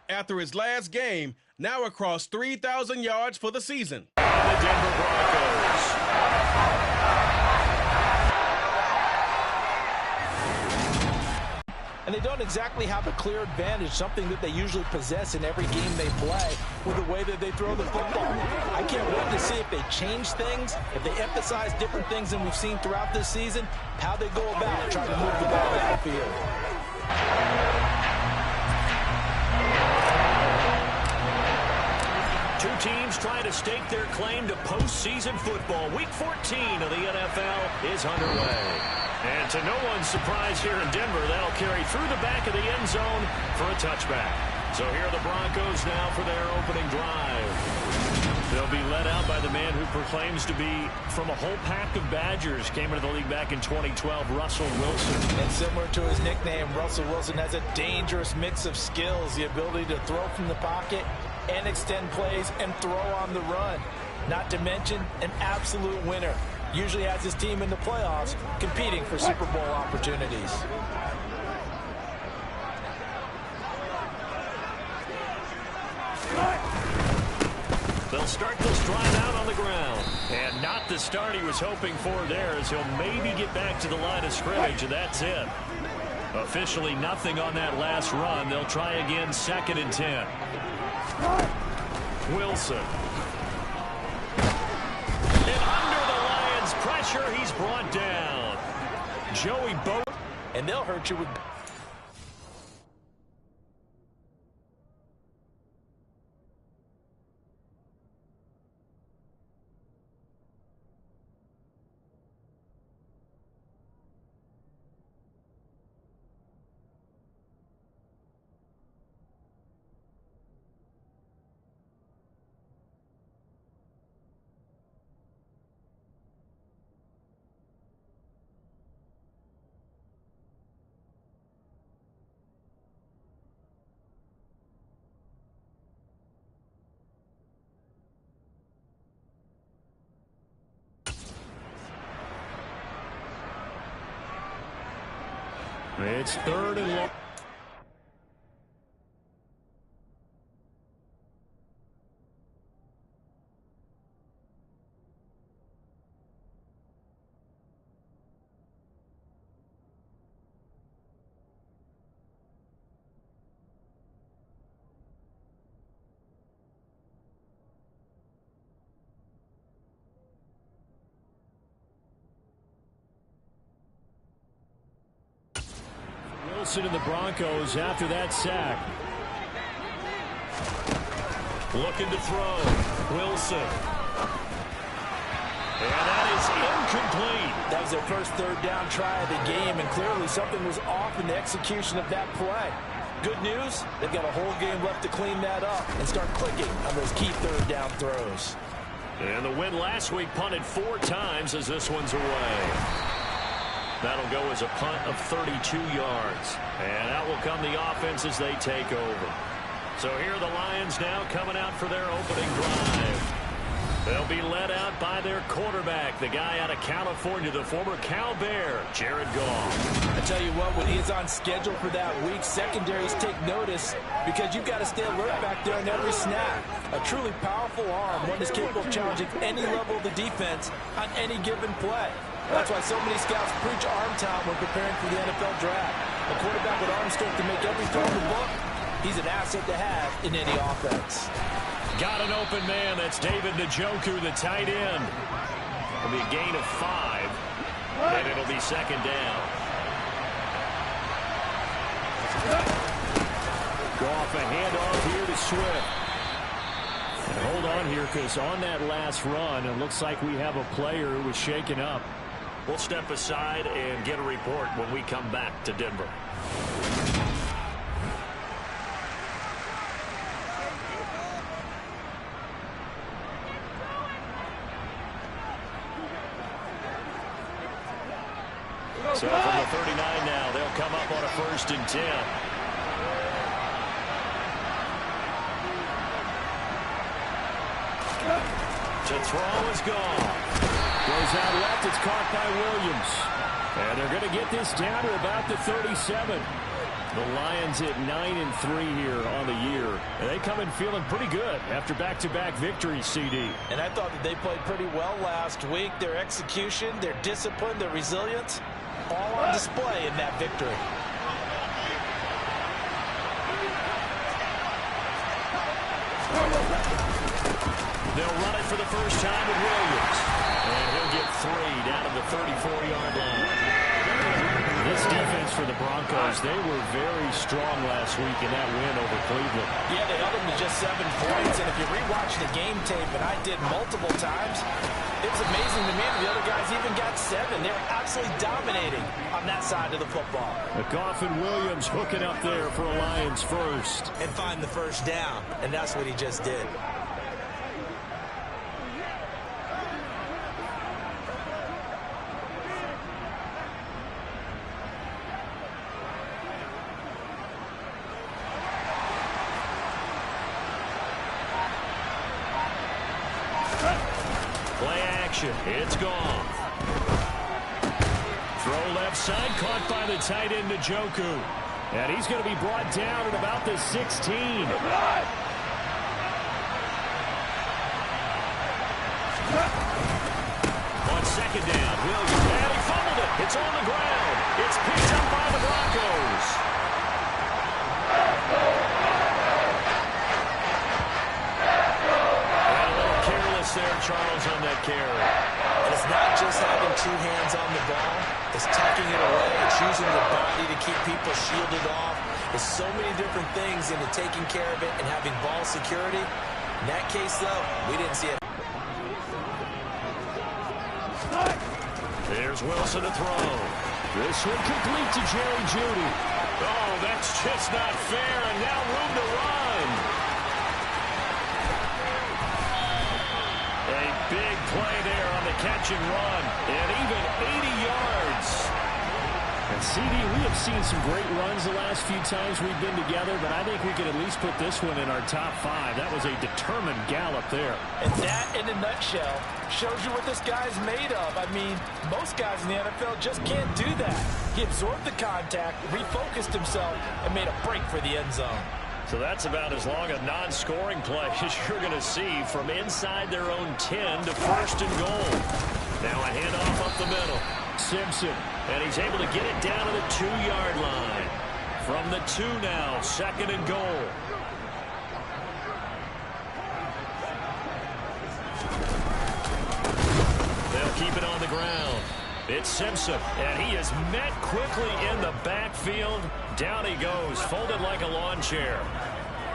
after his last game, now across 3,000 yards for the season. The Denver Broncos. And they don't exactly have a clear advantage, something that they usually possess in every game they play with the way that they throw the football. I can't wait to see if they change things, if they emphasize different things than we've seen throughout this season, how they go about trying to move the ball downfield. Two teams trying to stake their claim to postseason football. Week 14 of the NFL is underway. And to no one's surprise here in Denver, that'll carry through the back of the end zone for a touchback. So here are the Broncos now for their opening drive. They'll be led out by the man who proclaims to be from a whole pack of Badgers. Came into the league back in 2012, Russell Wilson. And similar to his nickname, Russell Wilson has a dangerous mix of skills, the ability to throw from the pocket and extend plays and throw on the run. Not to mention an absolute winner. Usually has his team in the playoffs competing for Super Bowl opportunities. They'll start this drive out on the ground. And not the start he was hoping for there, as he'll maybe get back to the line of scrimmage, and that's it. Officially nothing on that last run. They'll try again, 2nd and 10. Wilson. And under the Lions' pressure, he's brought down. Joey Boat. And they'll hurt you with... It's 3rd and long. Wilson and the Broncos after that sack. Looking to throw. Wilson. And that is incomplete. That was their first 3rd down try of the game, and clearly something was off in the execution of that play. Good news, they've got a whole game left to clean that up and start clicking on those key 3rd down throws. And the win last week punted 4 times as this one's away. That'll go as a punt of 32 yards. And out will come the offense as they take over. So here are the Lions now coming out for their opening drive. They'll be led out by their quarterback, the guy out of California, the former Cal Bear, Jared Goff. I tell you what, when he is on schedule for that week, secondaries take notice because you've got to stay alert back there on every snap. A truly powerful arm, one is capable of challenging any level of the defense on any given play. That's why so many scouts preach arm talent when preparing for the NFL draft. A quarterback with arm strength to make every throw in the book, he's an asset to have in any offense. Got an open man. That's David Njoku, the tight end. It'll be a gain of 5, and it'll be 2nd down. Go off a handoff here to Swift. And hold on here, because on that last run, it looks like we have a player who was shaken up. We'll step aside and get a report when we come back to Denver. So from the 39 now, they'll come up on a 1st and 10. To throw is gone. Goes out left. It's caught by Williams. And they're going to get this down to about the 37. The Lions at 9-3 here on the year. And they come in feeling pretty good after back-to-back victories, CD. And I thought that they played pretty well last week. Their execution, their discipline, their resilience, all on display in that victory. They'll run it for the first time with Williams. And he'll get 3 down to the 34-yard line. This defense for the Broncos, they were very strong last week in that win over Cleveland. Yeah, they held them to just 7 points. And if you rewatch the game tape, and I did multiple times, it was amazing to me that the other guys even got 7. They were absolutely dominating on that side of the football. Goff and Williams hooking up there for a Lions first. And find the first down. And that's what he just did. It's gone. Throw left side, caught by the tight end Njoku. And he's going to be brought down at about the 16. On second down, Williams. And he fumbled it. It's on the ground. It's picked up by the Broncos. There, Charles, on that carry. And it's not just having 2 hands on the ball. It's tucking it away. It's using the body to keep people shielded off. There's so many different things into taking care of it and having ball security. In that case, though, we didn't see it. There's Wilson to throw. This one complete to Jerry Jeudy. Oh, that's just not fair, and now room to run. A big play there on the catch and run, and even 80 yards. And CD, we have seen some great runs the last few times we've been together, but I think we could at least put this one in our top 5. That was a determined gallop there. And that, in a nutshell, shows you what this guy's made of. I mean, most guys in the NFL just can't do that. He absorbed the contact, refocused himself, and made a break for the end zone. So that's about as long a non-scoring play as you're going to see from inside their own 10 to first and goal. Now a handoff up the middle. Simpson, and he's able to get it down to the 2-yard line. From the 2 now, second and goal. They'll keep it on the ground. It's Simpson, and he is met quickly in the backfield. Down he goes, folded like a lawn chair.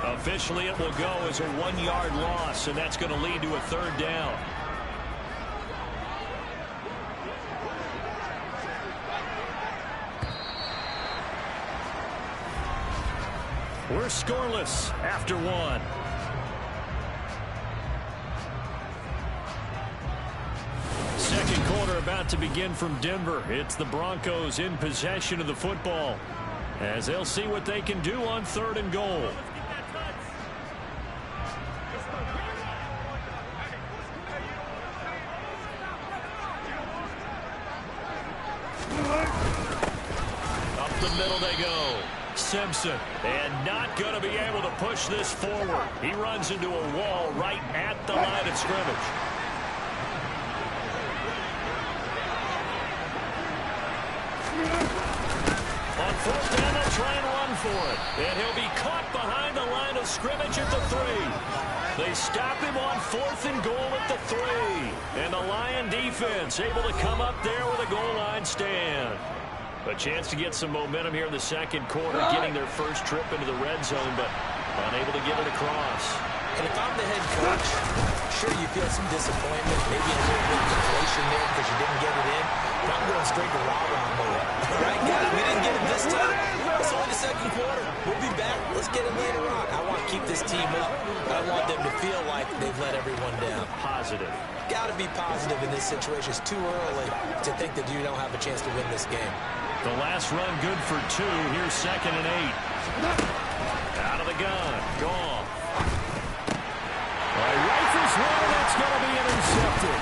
Officially, it will go as a 1-yard loss, and that's going to lead to a third down. We're scoreless after 1. Second quarter about to begin from Denver. It's the Broncos in possession of the football, as they'll see what they can do on third and goal. Up the middle they go. Simpson, and not going to be able to push this forward. He runs into a wall right at the line of scrimmage. On fourth down, they'll try and run for it. And he'll be caught behind the line of scrimmage at the 3. They stop him on fourth and goal at the 3. And the Lion defense able to come up there with a goal line stand. A chance to get some momentum here in the second quarter, getting their first trip into the red zone, but unable to get it across. And if I'm the head coach, sure you feel some disappointment, maybe a little bit of deflation there because you didn't get it in. But I'm going straight to rah-rah mode. All right, guys, we didn't get it this time. It's only the second quarter. We'll be back. Let's get it later on. I want to keep this team up. I want them to feel like they've let everyone down. Positive. Got to be positive in this situation. It's too early to think that you don't have a chance to win this game. The last run good for 2. Here's second and 8. Out of the gun. Gone. Rifles one. That's going to be intercepted.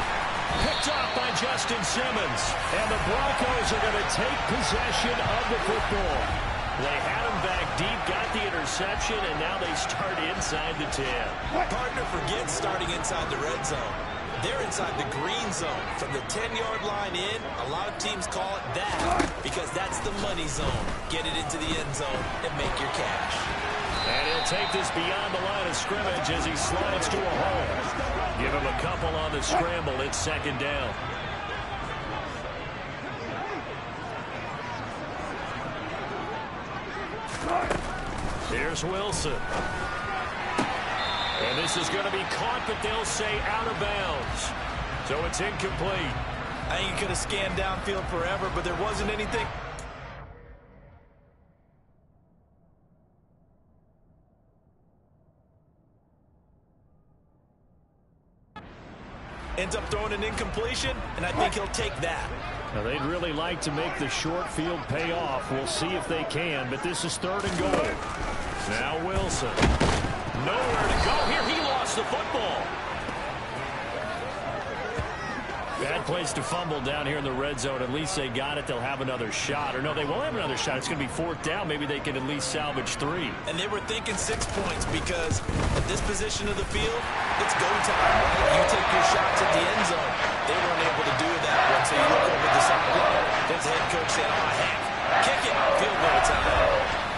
Picked off by Justin Simmons. And the Broncos are going to take possession of the football. They had him back deep, got the interception, and now they start inside the 10. Partner forgets starting inside the red zone. They're inside the green zone. From the 10-yard line in, a lot of teams call it that because that's the money zone. Get it into the end zone and make your cash. And he'll take this beyond the line of scrimmage as he slides to a hole. Give him a couple on the scramble. It's second down. Here's Wilson. And this is going to be caught, but they'll say out of bounds. So it's incomplete. I think you could have scanned downfield forever, but there wasn't anything. Ends up throwing an incompletion, and I think he'll take that. Now, they'd really like to make the short field pay off. We'll see if they can, but this is third and goal. Now Wilson. Nowhere to go here. He lost the football. Bad place to fumble down here in the red zone. At least they got it. They'll have another shot. Or no, they won't have another shot. It's going to be fourth down. Maybe they can at least salvage 3. And they were thinking 6 points because at this position of the field, it's go time, right? You take your shots at the end zone. They weren't able to do that one. So you look over the sideline. There's the head coach saying, oh, heck, kick it. Field goal time.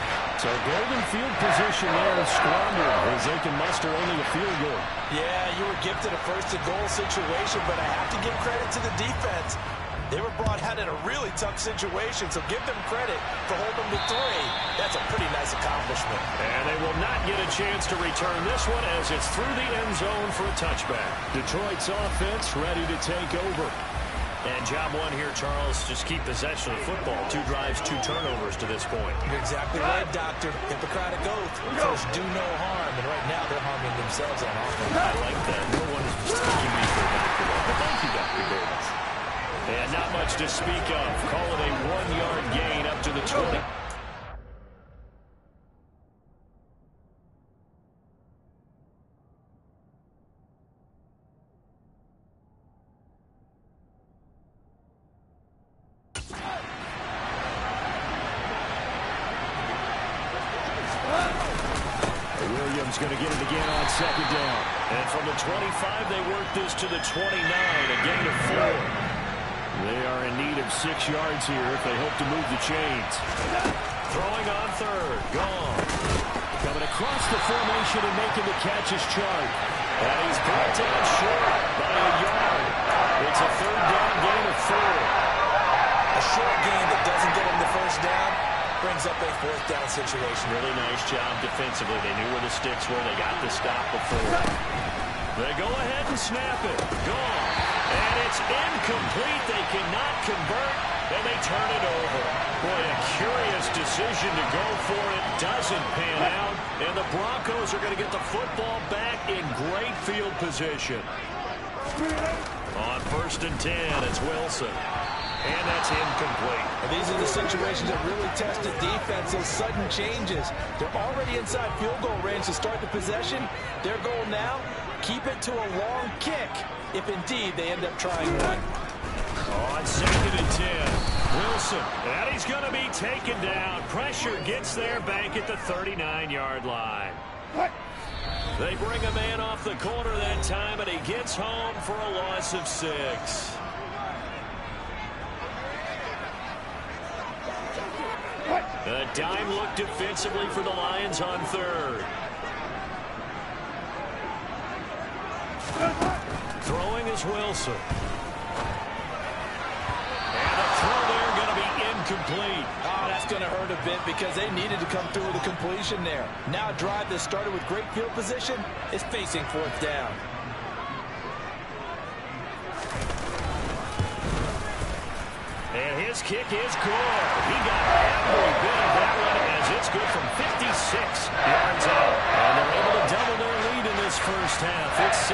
So golden field position there is squandered as they can muster only a field goal. Yeah, you were gifted a first-and-goal situation, but I have to give credit to the defense. They were brought out in a really tough situation, so give them credit for holding them to 3. That's a pretty nice accomplishment. And they will not get a chance to return this one as it's through the end zone for a touchback. Detroit's offense ready to take over. And job one here, Charles, just keep possession of the football. 2 drives, 2 turnovers to this point. You're exactly right, Doctor. Hippocratic oath. First, do no harm. And right now, they're harming themselves on offense. I like that. No one is mistaking me for Dr. But thank you, Dr. Davis. And not much to speak of. Call it a 1-yard gain up to the 20. Going to get it again on second down. And from the 25, they work this to the 29, a gain of 4. They are in need of 6 yards here if they hope to move the chains. Throwing on third, gone. Coming across the formation and making the catch is Chark. And he's brought down short by a yard. It's a third down gain of 4. A short gain that doesn't get him the first down brings up a fourth down situation. Really nice job defensively. They knew where the sticks were. They got the stop before. They go ahead and snap it. Gone. And it's incomplete. They cannot convert, and they turn it over. Boy, a curious decision to go for it. Doesn't pan out, and the Broncos are going to get the football back in great field position. On first and 10, it's Wilson. And that's incomplete. And these are the situations that really test the defense, those sudden changes. They're already inside field goal range to start the possession. Their goal now, keep it to a long kick, if indeed they end up trying one. On second and 10, Wilson. And he's going to be taken down. Pressure gets there back at the 39-yard line. They bring a man off the corner that time, and he gets home for a loss of 6. A dime look defensively for the Lions on third. Throwing is Wilson. And the throw there going to be incomplete. Oh, that's going to hurt a bit because they needed to come through with a completion there. Now a drive that started with great field position is facing fourth down. And his kick is good. He got every bit of that one as it's good from 56 yards out. And they're able to double their lead in this first half. It's 6-0.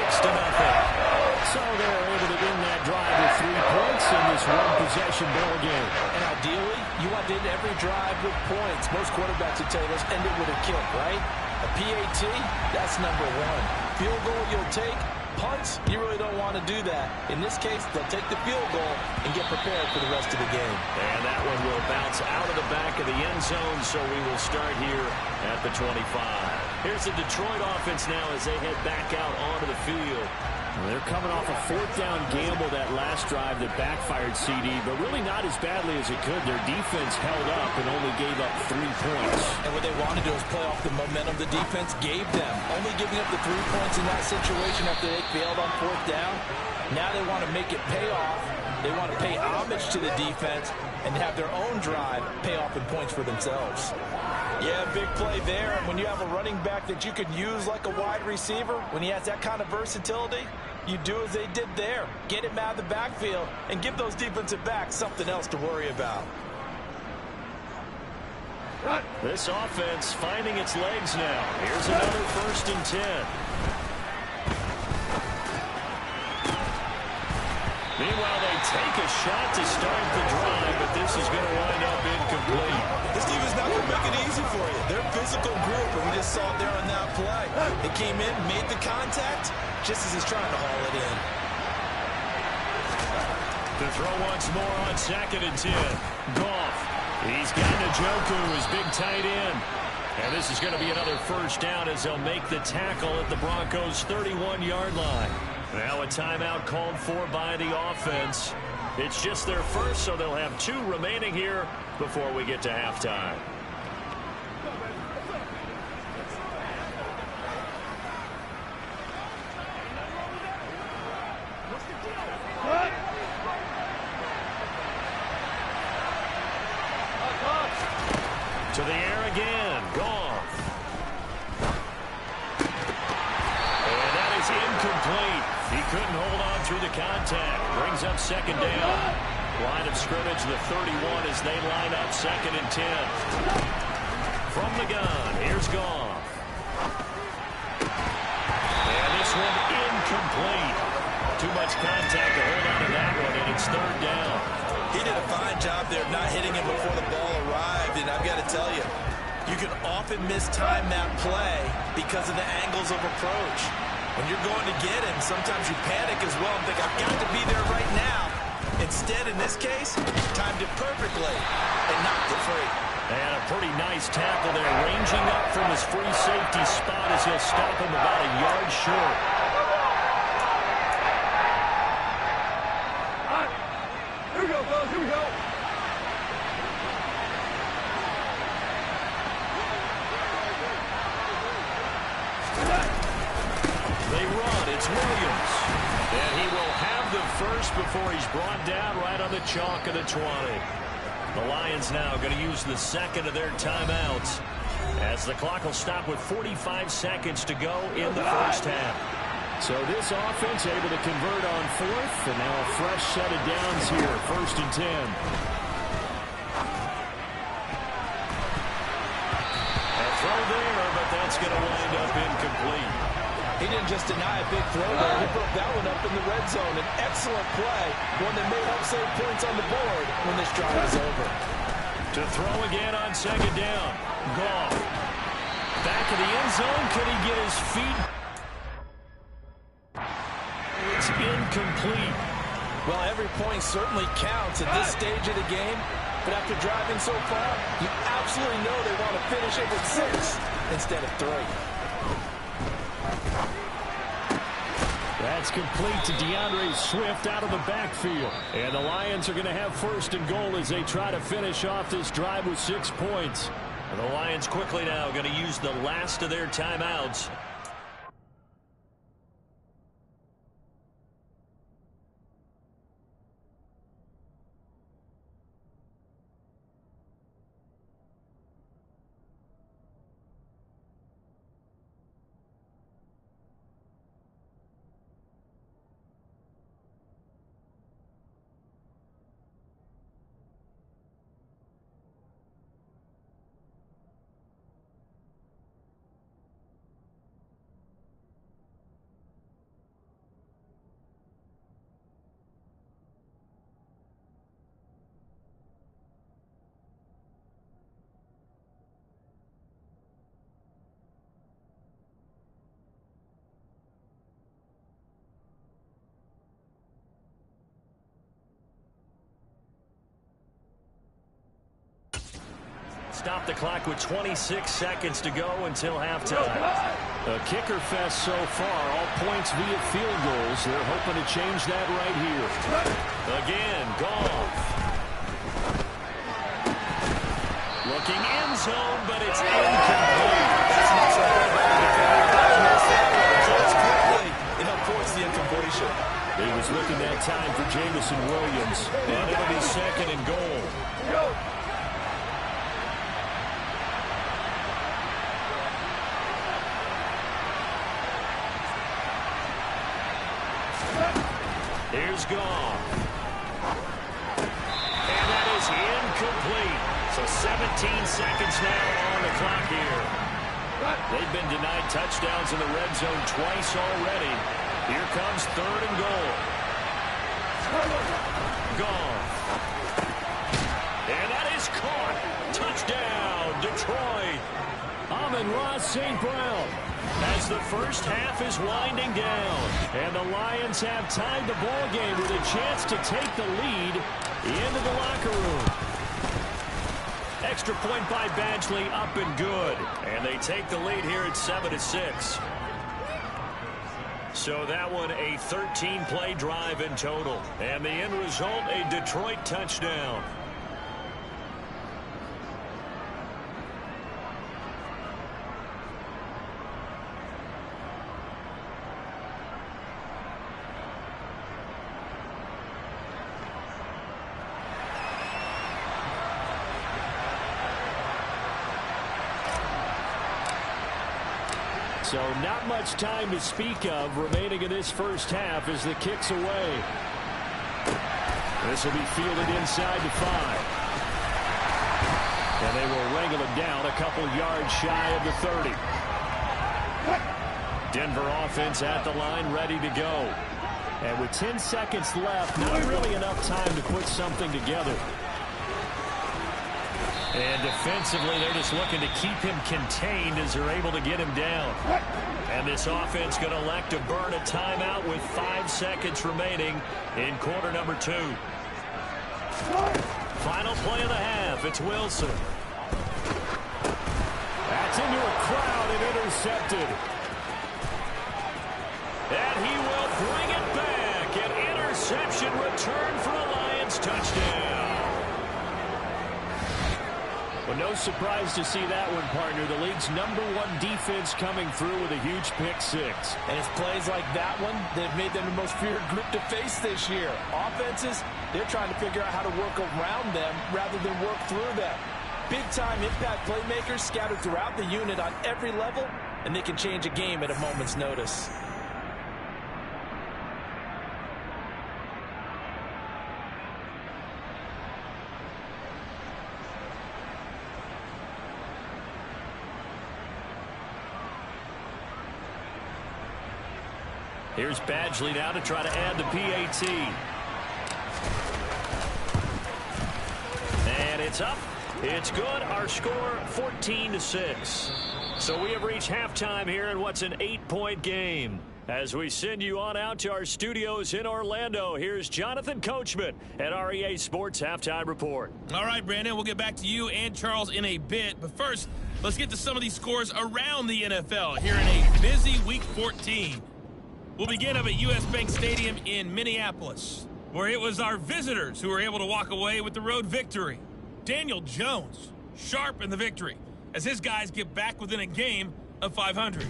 So they're able to win that drive with 3 points in this one-possession ball game. And ideally, you want to end every drive with points. Most quarterbacks would tell you, let's end it with a kick, right? A PAT, that's number 1. Field goal you'll take, punts, you really don't want to do that. In this case, they'll take the field goal and get prepared for the rest of the game. And that one will bounce out of the back of the end zone, so we will start here at the 25. Here's the Detroit offense now as they head back out onto the field. Well, they're coming off a fourth down gamble that last drive that backfired, CD, but really not as badly as it could. Their defense held up and only gave up 3 points. And what they want to do is play off the momentum the defense gave them. Only giving up the 3 points in that situation after they failed on fourth down. Now they want to make it pay off. They want to pay homage to the defense and have their own drive pay off in points for themselves. Yeah, big play there. And when you have a running back that you can use like a wide receiver, when he has that kind of versatility, you do as they did there. Get him out of the backfield and give those defensive backs something else to worry about. This offense finding its legs now. Here's another 1st and 10. Meanwhile, they take a shot to start the drive, but this is going to wind up incomplete. This team is not going to make it easy for you. They're a physical group, and we just saw it there on that play. They came in, made the contact, just as he's trying to haul it in. To throw once more on 2nd and 10. Goff. He's got Njoku, his big tight end. And this is going to be another 1st down as they'll make the tackle at the Broncos' 31-yard line. Now a timeout called for by the offense. It's just their first, so they'll have 2 remaining here before we get to halftime. To the air again. Goff. And that is incomplete. He couldn't hold on through the contact. Brings up 2nd down. Line of scrimmage, the 31 as they line up 2nd and 10. From the gun, here's Goff. And this one incomplete. Too much contact to hold on to that one, and it's 3rd down. He did a fine job there of not hitting him before the ball arrived, and I've got to tell you, you can often mistime that play because of the angles of approach. When you're going to get him, sometimes you panic as well and think, I've got to be there right now. Instead, in this case, timed it perfectly and knocked it free. And a pretty nice tackle there, ranging up from his free safety spot as he'll stop him about a yard short. Here we go, fellas. Here we go. They run. It's Williams. And he will have the first before he's brought down right on the chalk of the 20. The Lions now going to use the 2nd of their timeouts as the clock will stop with 45 seconds to go in the 1st half. So this offense able to convert on 4th, and now a fresh set of downs here, 1st and 10. A throw there, but that's going to wind up incomplete. He didn't just deny a big throw there. He broke that one up in the red zone. An excellent play, one that may help save points on the board when this drive is over. To throw again on 2nd down. Goff. Back of the end zone. Could he get his feet? It's incomplete. Well, every point certainly counts at this stage of the game. But after driving so far, you absolutely know they want to finish it with 6 instead of 3. That's complete to DeAndre Swift out of the backfield. And the Lions are going to have 1st and goal as they try to finish off this drive with 6 points. And the Lions quickly now going to use the last of their timeouts. stop the clock with 26 seconds to go until halftime. A kicker fest so far, all points via field goals. They're hoping to change that right here. Again, Goff. Looking end zone, but it's incomplete. That's not so bad. It'll force the incompletion. He was looking that time for Jamison Williams. And it'll be second and goal. Here's Goff. And that is incomplete. So 17 seconds now on the clock here. They've been denied touchdowns in the red zone twice already. Here comes third and goal. Goff. And that is caught. Touchdown, Detroit. Amon-Ra St. Brown. As the first half is winding down. And the Lions have tied the ball game with a chance to take the lead into the locker room. Extra point by Badgley, up and good. And they take the lead here at 7-6. So that one a 13-play drive in total. And the end result, a Detroit touchdown. So not much time to speak of remaining in this first half as the kick's away. This will be fielded inside the 5. And they will wrangle it down a couple yards shy of the 30. Denver offense at the line ready to go. And with 10 seconds left, not really enough time to put something together. And defensively, they're just looking to keep him contained as they're able to get him down. And this offense going to elect to burn a timeout with 5 seconds remaining in quarter number 2. Final play of the half. It's Wilson. That's into a crowd and intercepted. And he will bring it back. An interception return for a Lions touchdown. Well, no surprise to see that one, partner. The league's #1 defense coming through with a huge pick 6. And it's plays like that one that have made them the most feared group to face this year. Offenses, they're trying to figure out how to work around them rather than work through them. Big-time impact playmakers scattered throughout the unit on every level, and they can change a game at a moment's notice. Here's Badgley now to try to add the PAT. And it's up. It's good. Our score, 14-6. So we have reached halftime here in what's an 8-point game. As we send you on out to our studios in Orlando, here's Jonathan Coachman at REA Sports Halftime Report. All right, Brandon, we'll get back to you and Charles in a bit. But first, let's get to some of these scores around the NFL here in a busy Week 14. We'll begin up at U.S. Bank Stadium in Minneapolis, where it was our visitors who were able to walk away with the road victory. Daniel Jones, sharp in the victory, as his guys get back within a game of 500.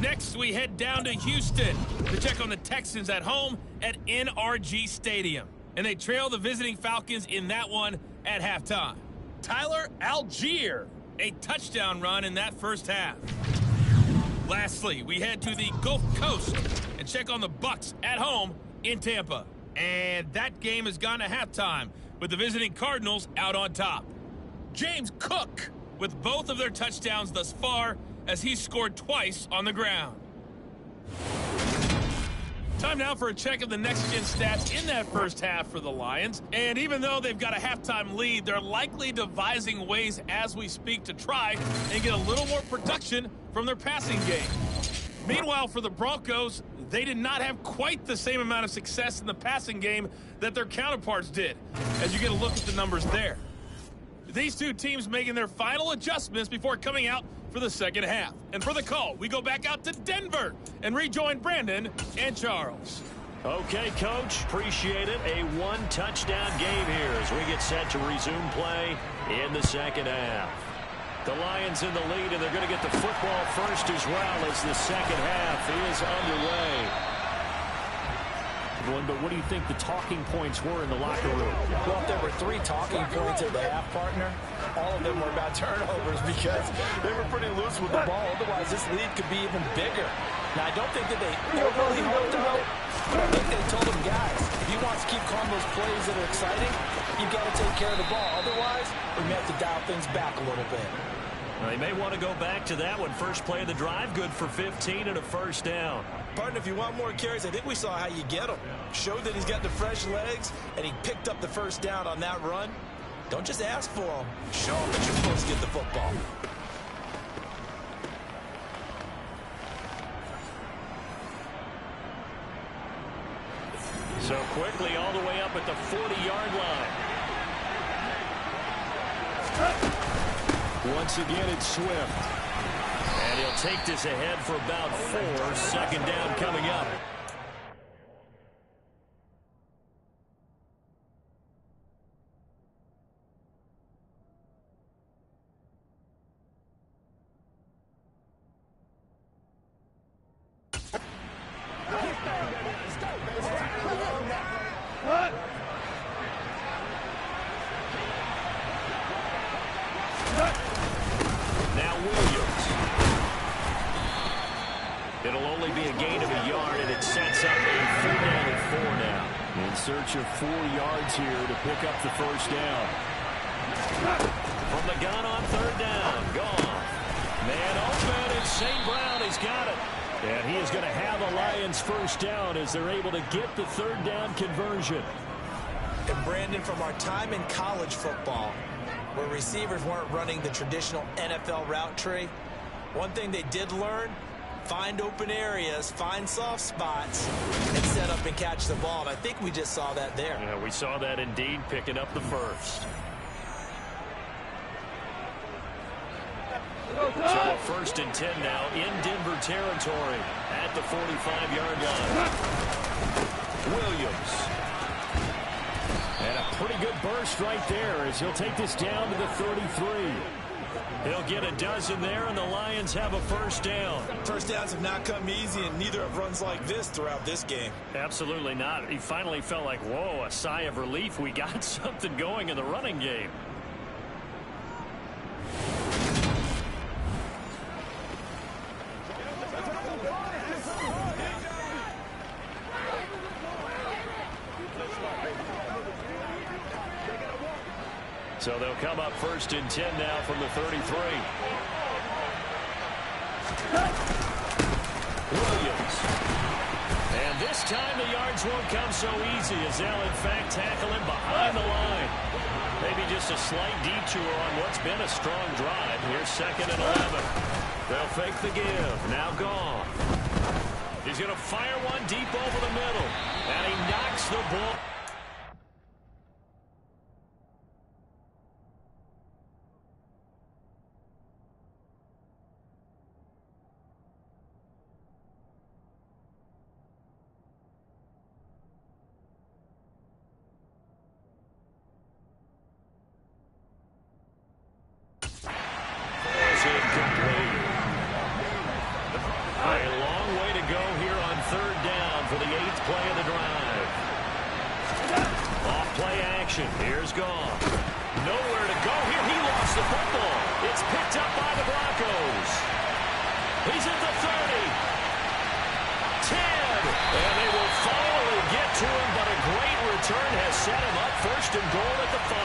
Next, we head down to Houston to check on the Texans at home at NRG Stadium. And they trail the visiting Falcons in that one at halftime. Tyler Algier, a touchdown run in that first half. Lastly, we head to the Gulf Coast and check on the Bucs at home in Tampa. And that game has gone to halftime with the visiting Cardinals out on top. James Cook with both of their touchdowns thus far as he scored twice on the ground. Time now for a check of the next-gen stats in that first half for the Lions. And even though they've got a halftime lead, they're likely devising ways as we speak to try and get a little more production from their passing game. Meanwhile, for the Broncos, they did not have quite the same amount of success in the passing game that their counterparts did, as you get a look at the numbers there. These two teams making their final adjustments before coming out for the second half. And for the call, we go back out to Denver and rejoin Brandon and Charles. Okay, Coach, appreciate it. A one-touchdown game here as we get set to resume play in the second half. The Lions in the lead, and they're going to get the football first as well as the second half is underway. But what do you think the talking points were in the locker room? Well, if there were 3 talking points at the half, partner, all of them were about turnovers because they were pretty loose with the ball. Otherwise, this lead could be even bigger. Now, I don't think that they overly hoped on it, but I think they told them, guys, if you want to keep calling those plays that are exciting, you've got to take care of the ball. Otherwise, we may have to dial things back a little bit. Well, they may want to go back to that one. First play of the drive, good for 15 and a first down. Partner, if you want more carries, I think we saw how you get him. Showed that he's got the fresh legs, and he picked up the first down on that run. Don't just ask for him. Show him that you're supposed to get the football. So quickly all the way up at the 40-yard line. Once again, it's Swift. And he'll take this ahead for about 4. Second down coming up. It'll only be a gain of a yard, and it sets up a 3rd down and 4 now. In search of 4 yards here to pick up the first down. From the gun on 3rd down. Gone. Man open, and St. Brown has got it. And he is going to have a Lions first down as they're able to get the 3rd down conversion. And Brandon, from our time in college football, where receivers weren't running the traditional NFL route tree, one thing they did learn, find open areas, find soft spots, and set up and catch the ball. And I think we just saw that there. Yeah, we saw that indeed, picking up the first. So a 1st and 10 now in Denver territory at the 45-yard line. Williams. And a pretty good burst right there as he'll take this down to the 33. He'll get a dozen there, and the Lions have a first down. First downs have not come easy, and neither have runs like this throughout this game. Absolutely not. He finally felt like, whoa, a sigh of relief. We got something going in the running game. So they'll come up 1st and 10 now from the 33. Williams. And this time the yards won't come so easy as they'll in fact tackle him behind the line. Maybe just a slight detour on what's been a strong drive. Here's 2nd and 11. They'll fake the give. Now gone. He's going to fire one deep over the middle. And he knocks the ball. Here's gone. Nowhere to go here. He lost the football. It's picked up by the Broncos. He's at the 30. 10. And they will finally get to him, but a great return has set him up 1st and goal at the 5.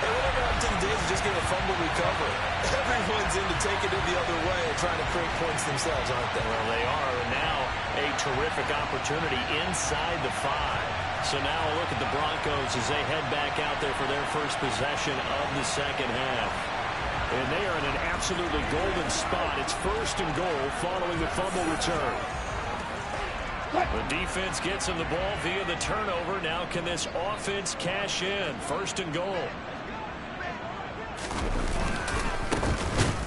Hey, whatever happened to the days of just getting a fumble recovery? Everyone's into taking it the other way and trying to create points themselves, aren't they? Well, they are. And now a terrific opportunity inside the 5. So now a look at the Broncos as they head back out there for their first possession of the second half. And they are in an absolutely golden spot. It's 1st and goal following the fumble return. The defense gets him the ball via the turnover. Now can this offense cash in? 1st and goal.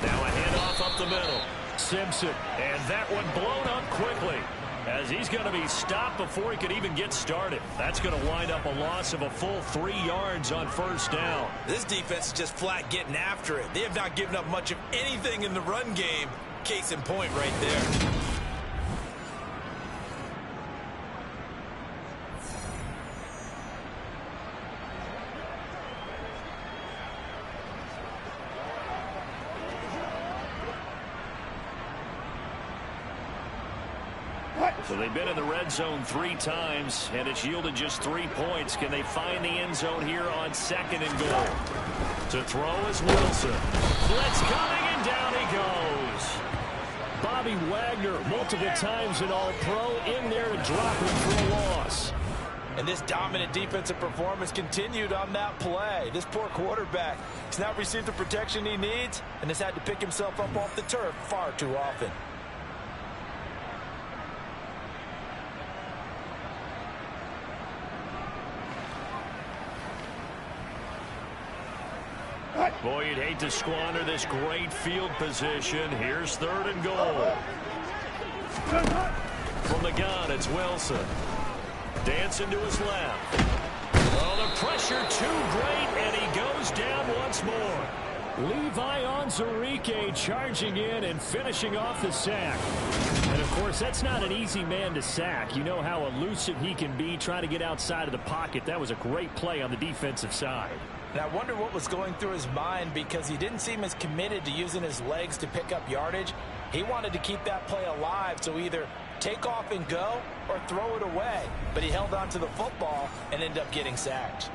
Now a handoff up the middle. Simpson, and that one blown up quickly as he's going to be stopped before he could even get started. That's going to wind up a loss of a full 3 yards on first down. This defense is just flat getting after it. They have not given up much of anything in the run game. Case in point right there. So they've been in the red zone 3 times, and it's yielded just 3 points. Can they find the end zone here on 2nd and goal? To throw is Wilson. Blitz coming, and down he goes. Bobby Wagner, multiple times an All-Pro, in there to drop him for a loss. And this dominant defensive performance continued on that play. This poor quarterback has not received the protection he needs and has had to pick himself up off the turf far too often. Boy, you'd hate to squander this great field position. Here's 3rd and goal. From the gun, it's Wilson. Dancing to his left. Oh, the pressure too great, and he goes down once more. Levi Onwuzurike charging in and finishing off the sack. And, of course, that's not an easy man to sack. You know how elusive he can be trying to get outside of the pocket. That was a great play on the defensive side. And I wonder what was going through his mind, because he didn't seem as committed to using his legs to pick up yardage. He wanted to keep that play alive, so either take off and go or throw it away. But he held on to the football and ended up getting sacked.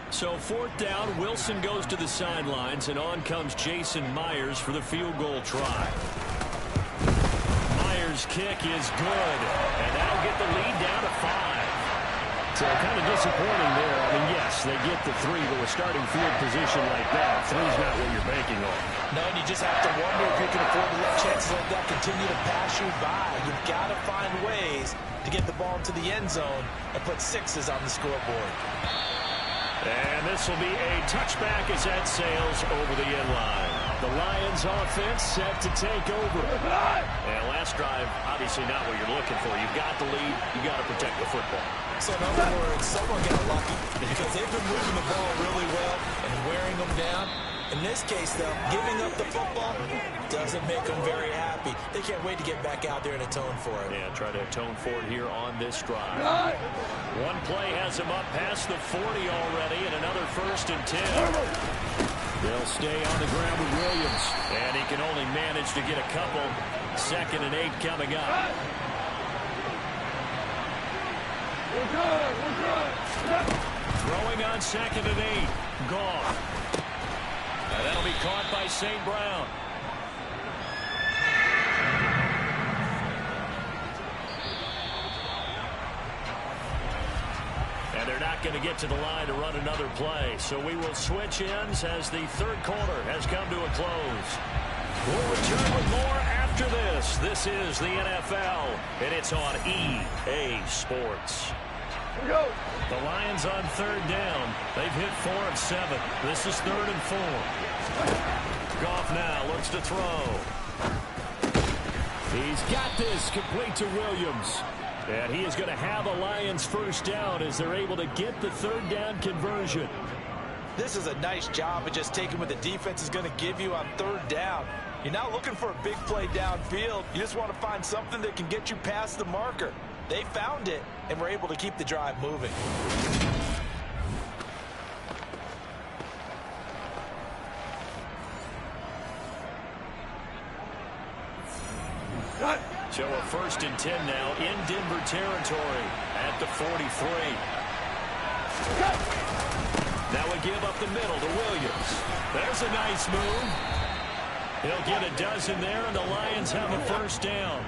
So 4th down, Wilson goes to the sidelines, and on comes Jason Myers for the field goal try. Myers' kick is good, and that'll get the lead down to 5. So kind of disappointing there. I mean, yes, they get the 3, but with starting field position like that, 3's not what you're banking on. No, and you just have to wonder if you can afford to let chances like that continue to pass you by. You've got to find ways to get the ball into the end zone and put 6s on the scoreboard. And this will be a touchback as that sails over the end line. The Lions offense set to take over. And last drive, obviously not what you're looking for. You've got the lead. You've got to protect the football. So in other words, someone got lucky because they've been moving the ball really well and wearing them down. In this case, though, giving up the football doesn't make them very happy. They can't wait to get back out there and atone for it. Yeah, try to atone for it here on this drive. One play has them up past the 40 already, and another 1st and 10. They'll stay on the ground with Williams, and he can only manage to get a couple. 2nd and 8 coming up. Throwing on 2nd and 8. Gone. And that'll be caught by St. Brown. And they're not going to get to the line to run another play. So we will switch ends as the 3rd quarter has come to a close. We'll return with more after this. This is the NFL, and it's on EA Sports. Here we go. The Lions on 3rd down. They've hit 4 of 7. This is 3rd and 4. Goff now looks to throw. He's got this complete to Williams. And he is going to have a Lions 1st down as they're able to get the 3rd down conversion. This is a nice job of just taking what the defense is going to give you on 3rd down. You're not looking for a big play downfield. You just want to find something that can get you past the marker. They found it and were able to keep the drive moving. So a 1st and 10 now in Denver territory at the 43. Now we give up the middle to Williams. There's a nice move. He'll get a dozen there, and the Lions have a 1st down.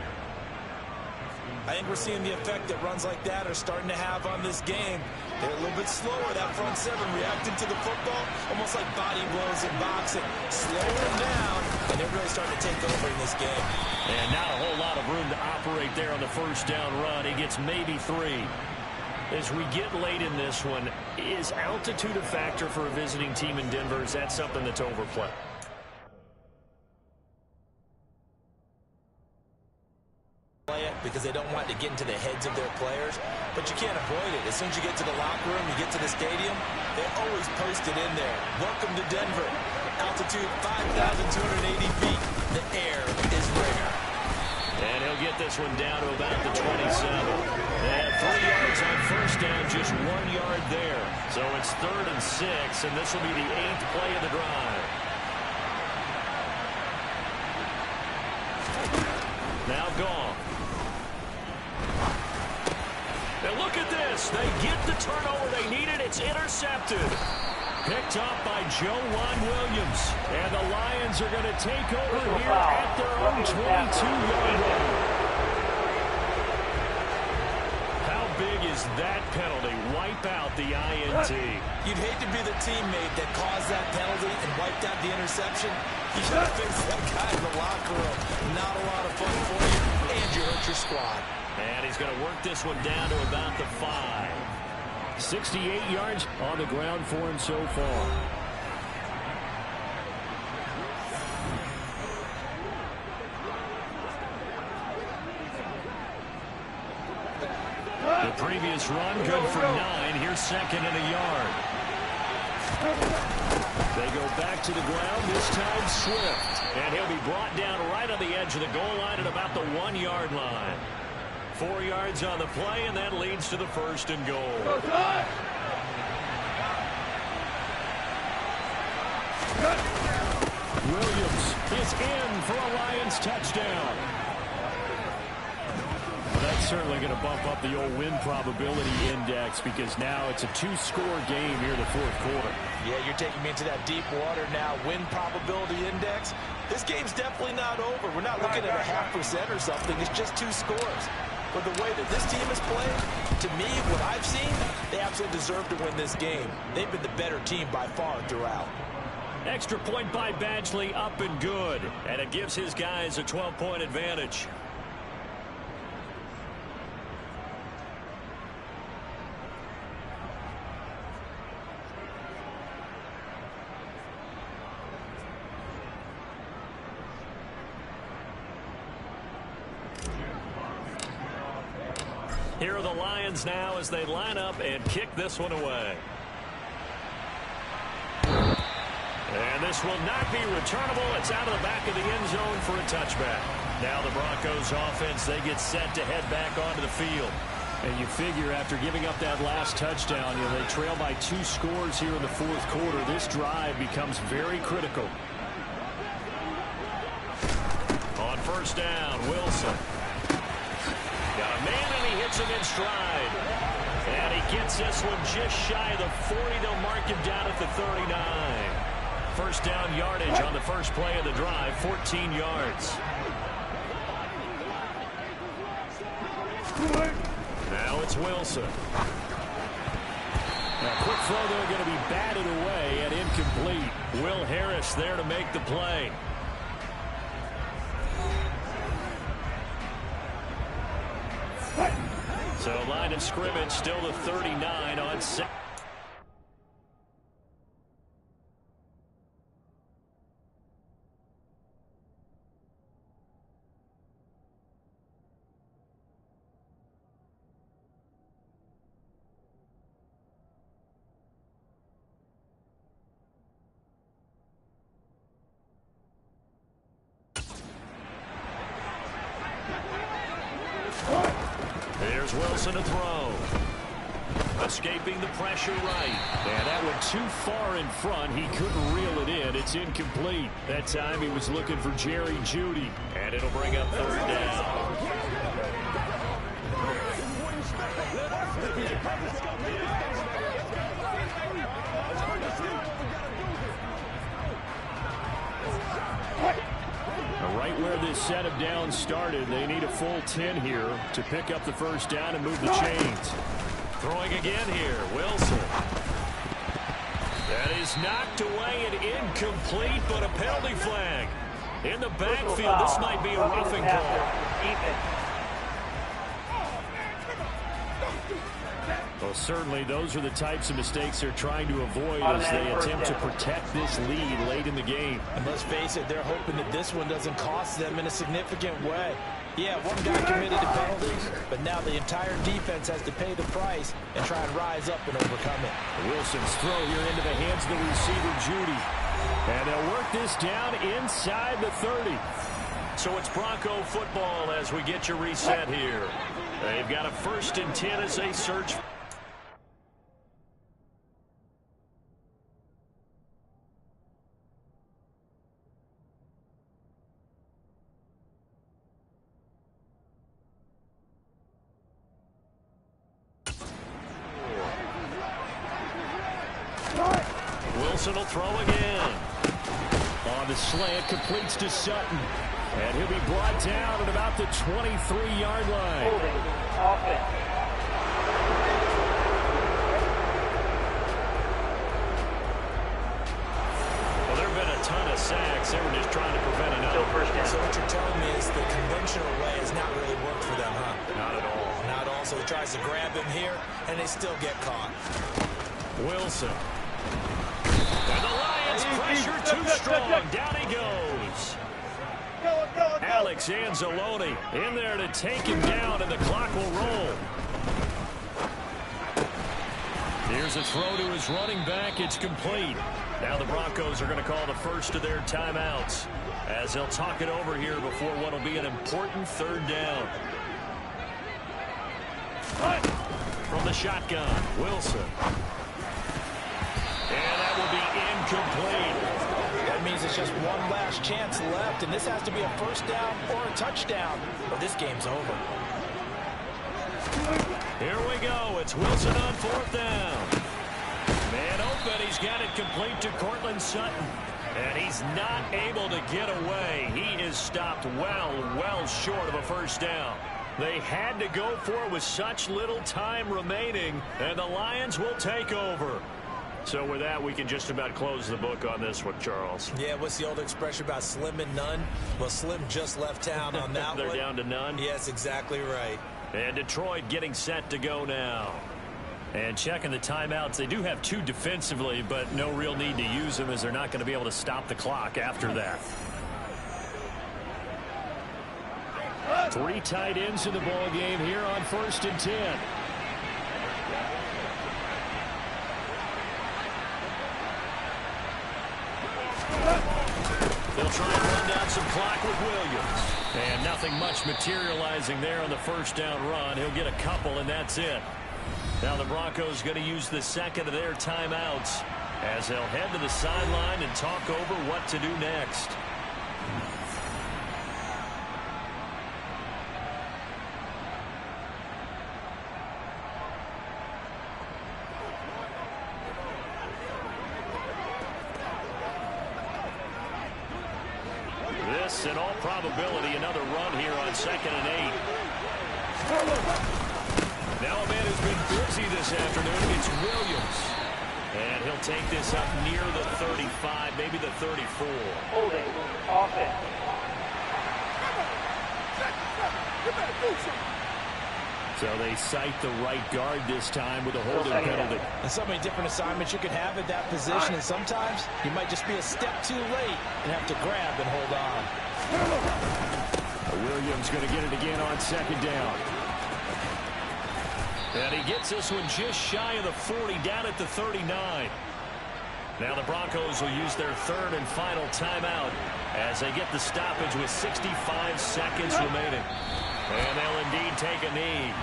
I think we're seeing the effect that runs like that are starting to have on this game. They're a little bit slower, that front 7, reacting to the football, almost like body blows in boxing. Slow them down, and they're really starting to take over in this game. And not a whole lot of room to operate there on the 1st down run. He gets maybe 3. As we get late in this one, is altitude a factor for a visiting team in Denver? Is that something that's overplayed? Because they don't want to get into the heads of their players, but you can't avoid it. As soon as you get to the locker room, you get to the stadium, they always post it in there. Welcome to Denver. Altitude 5,280 feet. The air is rare. And he'll get this one down to about the 27. They have 3 yards on first down, just 1 yard there. So it's 3rd and 6, and this will be the 8th play of the drive. Now gone. And look at this. They get the turnover they needed. It's intercepted. Picked up by Joejuan Williams. And the Lions are going to take over here at their own 22-yard line. How big is that penalty? Wipe out the INT. You'd hate to be the teammate that caused that penalty and wiped out the interception. You should have faced that guy in the locker room. Not a lot of fun for you, and you hurt your squad. And he's going to work this one down to about the 5. 68 yards on the ground for him so far. The previous run, good for 9. Here's 2nd and a yard. They go back to the ground, this time Swift. And he'll be brought down right on the edge of the goal line at about the 1-yard line. 4 yards on the play, and that leads to the 1st and goal. Williams is in for a Lions touchdown. Well, that's certainly going to bump up the old win probability index because now it's a 2-score game here in the 4th quarter. Yeah, you're taking me into that deep water now. Win probability index. This game's definitely not over. We're not looking at a 0.5% or something. It's just 2 scores. But the way that this team has played, to me, what I've seen, they absolutely deserve to win this game. They've been the better team by far throughout. Extra point by Badgley, up and good. And it gives his guys a 12-point advantage. Here are the Lions now as they line up and kick this one away. And this will not be returnable. It's out of the back of the end zone for a touchback. Now the Broncos offense, they get set to head back onto the field. And you figure after giving up that last touchdown, they trail by 2 scores here in the 4th quarter. This drive becomes very critical. On first down, Wilson. Got a man and he hits him in stride. And he gets this one just shy of the 40. They'll mark him down at the 39. First down yardage on the first play of the drive, 14 yards. Now it's Wilson. Now quick throw there going to be batted away and incomplete. Will Harris there to make the play. So line of scrimmage still the 39 on 6. Here's Wilson to throw. Escaping the pressure right. And that went too far in front. He couldn't reel it in. It's incomplete. That time he was looking for Jerry Jeudy. And it'll bring up 3rd down. Right where this set of downs started, they need a full 10 here to pick up the first down and move the chains. Throwing again here, Wilson. That is knocked away and incomplete, but a penalty flag. In the backfield, this might be a roughing call. Well, certainly those are the types of mistakes they're trying to avoid as they attempt to protect this lead late in the game. And let's face it, they're hoping that this one doesn't cost them in a significant way. Yeah, one guy committed to penalties, but now the entire defense has to pay the price and try and rise up and overcome it. Wilson's throw here into the hands of the receiver, Judy. And they'll work this down inside the 30. So it's Bronco football as we get you reset here. They've got a 1st and 10 as they search. Wilson will throw again. On the slant, completes to Sutton. And he'll be brought down at about the 23-yard line. Holding. Offense. Well, there have been a ton of sacks. They were just trying to prevent another. First down. So what you're telling me is the conventional way has not really worked for them, huh? Not at all. Not at all. So he tries to grab him here, and they still get caught. Wilson. And the Lions pressure too strong. Down he goes. Alex Anzalone in there to take him down, and the clock will roll. Here's a throw to his running back. It's complete. Now the Broncos are going to call the first of their timeouts as they'll talk it over here before what will be an important 3rd down. From the shotgun, Wilson. And that will be incomplete. That means it's just one last chance left, and this has to be a 1st down or a touchdown, or this game's over. Here we go. It's Wilson on 4th down. Man open. He's got it complete to Cortland Sutton. And he's not able to get away. He is stopped well short of a 1st down. They had to go for it with such little time remaining, and the Lions will take over. So with that, we can just about close the book on this one, Charles. Yeah, what's the old expression about slim and none? Well, Slim just left town on that They're one. down to none? Yes, exactly right. And Detroit getting set to go now. And checking the timeouts, they do have 2 defensively, but no real need to use them as they're not going to be able to stop the clock after that. 3 tight ends in the ball game here on 1st and 10. They'll try and run down some clock with Williams. And nothing much materializing there on the 1st down run. He'll get a couple, and that's it. Now the Broncos going to use the 2nd of their timeouts as they'll head to the sideline and talk over what to do next. This, in all probability, another run here on 2nd and 8. Now a man who's been busy this afternoon, it's Williams. And he'll take this up near the 35, maybe the 34. Holding. Offense. So they cite the right guard this time with a holding penalty. And so many different assignments you can have at that position, and sometimes you might just be a step too late and have to grab and hold on. Williams going to get it again on 2nd down. And he gets this one just shy of the 40, down at the 39. Now the Broncos will use their 3rd and final timeout as they get the stoppage with 65 seconds remaining. And they'll indeed take a knee.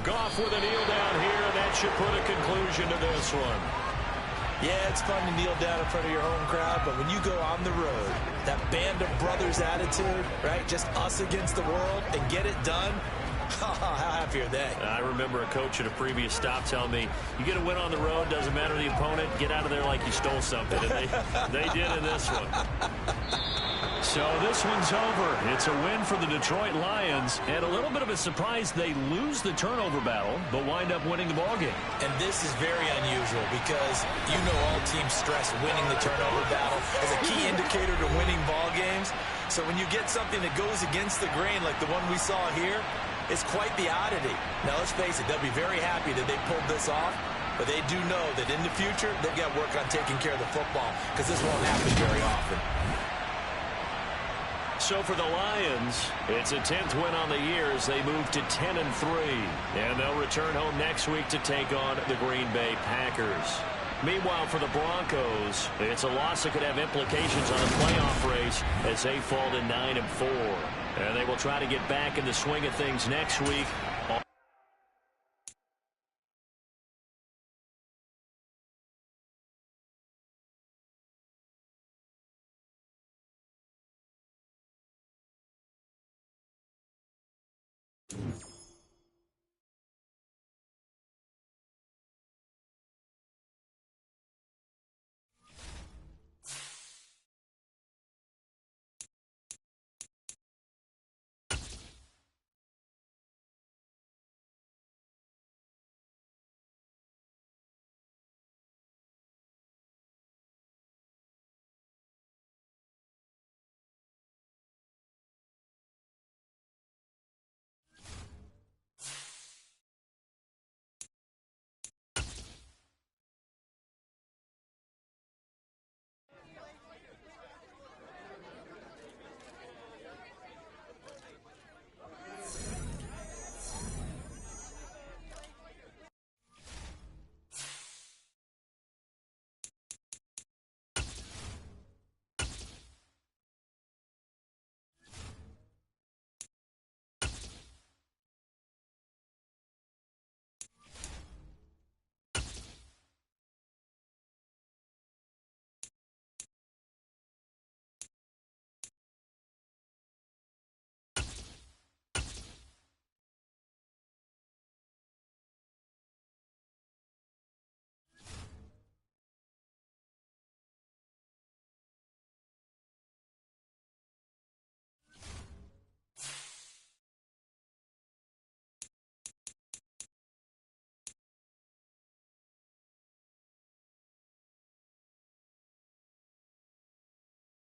Goff with a kneel down here, and that should put a conclusion to this one. Yeah, it's fun to kneel down in front of your home crowd, but when you go on the road, that band of brothers attitude, right, just us against the world, and get it done, How happy are they? I remember a coach at a previous stop telling me, you get a win on the road, doesn't matter the opponent, get out of there like you stole something. And they did in this one. So this one's over. It's a win for the Detroit Lions, and a little bit of a surprise they lose the turnover battle, but wind up winning the ballgame. And this is very unusual because you know all teams stress winning the turnover battle as a key indicator to winning ball games. So when you get something that goes against the grain like the one we saw here, it's quite the oddity. Now let's face it, they'll be very happy that they pulled this off, but they do know that in the future they've got to work on taking care of the football because this won't happen very often. So for the Lions, it's a 10th win on the year as they move to 10-3. And they'll return home next week to take on the Green Bay Packers. Meanwhile, for the Broncos, it's a loss that could have implications on the playoff race as they fall to 9-4. And they will try to get back in the swing of things next week.